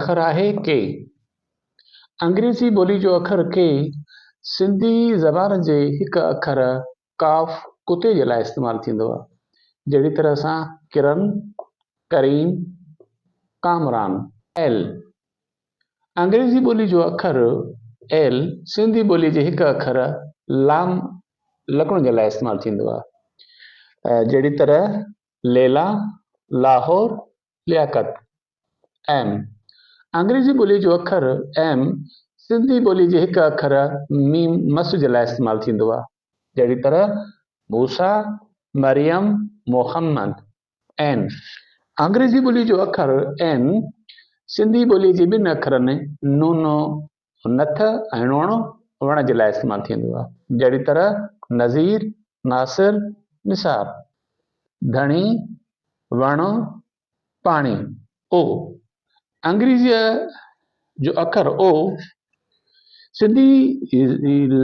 अखर आहे के। अंग्रेज़ी ॿोली जो अखर के सिंधी ज़बान जे हिकु अखर काफ़ कुते जे लाइ इस्तेमालु थींदो आहे। जहिड़ी तरह सां किरन, करीम, कामरान। एल अंग्रेज़ी ॿोली जो अखर एल सिंधी ॿोली जे हिकु अखर लाम लकड़ जे लाइ इस्तेमालु थींदो आहे। जहिड़ी तरह लैला, लाहौर, लियाकत। एम अंग्रेज़ी ॿोली जो अखर एम सिंधी ॿोली जे हिकु अखर मीम मस जे लाइ इस्तेमालु थींदो आहे। जहिड़ी तरह मूसा, मरियम, मोहम्मद। एन अंग्रेज़ी ॿोली जो अखर एन सिंधी ॿोली जे ॿिनि अखरनि नूनो नथ ऐं णोण वण जे लाइ इस्तेमालु थींदो आहे। जहिड़ी तरह नज़ीर, नासिर, निसार। धणी, वण, पाणी। ओ अंग्रेज़ीअ जो अखर ओ सिंधी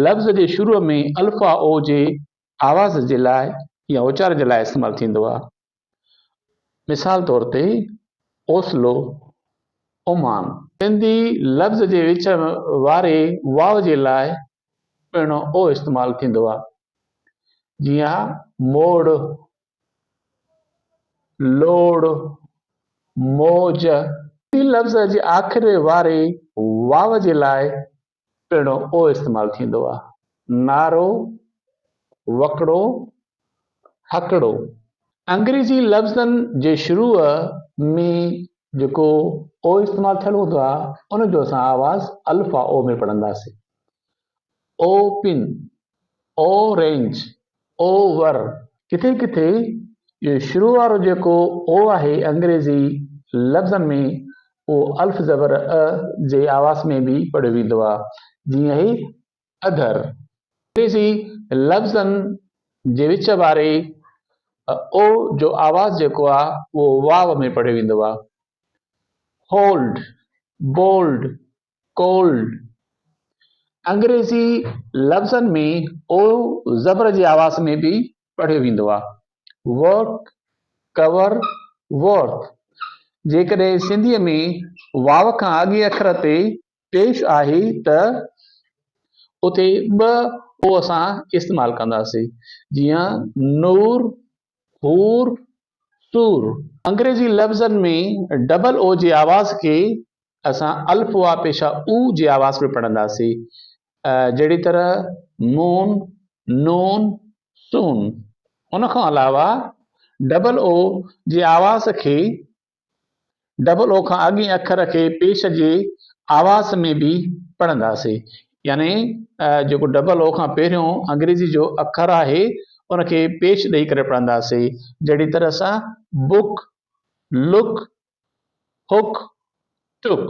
लफ़्ज़ जे शुरूअ में अल्फ़ा ओ जे आवाज़ जे लाइ या उचार जे लाइ इस्तेमालु थींदो आहे। मिसाल तौर ते ओसलो, ओमान। सिंधी लफ़्ज़ जे विच वारे वाव जे लाइ पिणु ओ इस्तेमालु थींदो आहे। जीअं मोड़, लोड़, मौज। लफ़्ज़ जे आख़िर वारे वाव जे लाइ पिणु ओ इस्तेमालु थींदो आहे। नारो, वकड़ो, हकड़ो। अंग्रेज़ी लफ़्ज़नि जे शुरूअ में जेको ओ इस्तेमालु थियल हूंदो आहे उन जो असां आवाज़ अल्फ़ा ओ में पढ़ंदासीं। Open, orange, over. किथे किथे इहो शुरू वारो जेको ओ आहे अंग्रेज़ी लफ़्ज़नि में उहो अल्फ़ ज़बर अ जे आवाज़ में बि पढ़ियो वेंदो आहे। जीअं ई अधर। अंग्रेज़ी लफ़्ज़नि जे विच वारे ओ जो आवाज़ जेको आहे उहो वाव में पढ़ियो वेंदो आहे। Hold, bold, cold. अंग्रेज़ी लफ़्ज़नि में ओ ज़बर जी आवाज़ में बि पढ़ियो वेंदो आहे। Work, cover, worth. जेकॾहिं सिंधीअ में वाव खां अॻे अखर ते पेश आहे त उते ॿ ओ असां इस्तेमालु कंदासीं। जीअं नूर, हूर, सूर। अंग्रेज़ी लफ़्ज़नि में डबल ओ जी आवाज़ खे असां अल्फ़ वा पेशा ऊ जी आवाज़ में पढ़ंदासीं। जहिड़ी तरह मून, नून, सून। उन खां अलावा डबल ओ जी आवाज़ खे डबल ओ खां अॻे अखर खे पेश जे आवाज़ में बि पढ़ंदासीं। यानी जेको डबल ओ खां पहिरियों अंग्रेज़ी जो अखर आहे उनखे पेश ॾेई करे पढ़ंदासीं। जहिड़ी तरह सां बुक, लुक, हुक, टुक।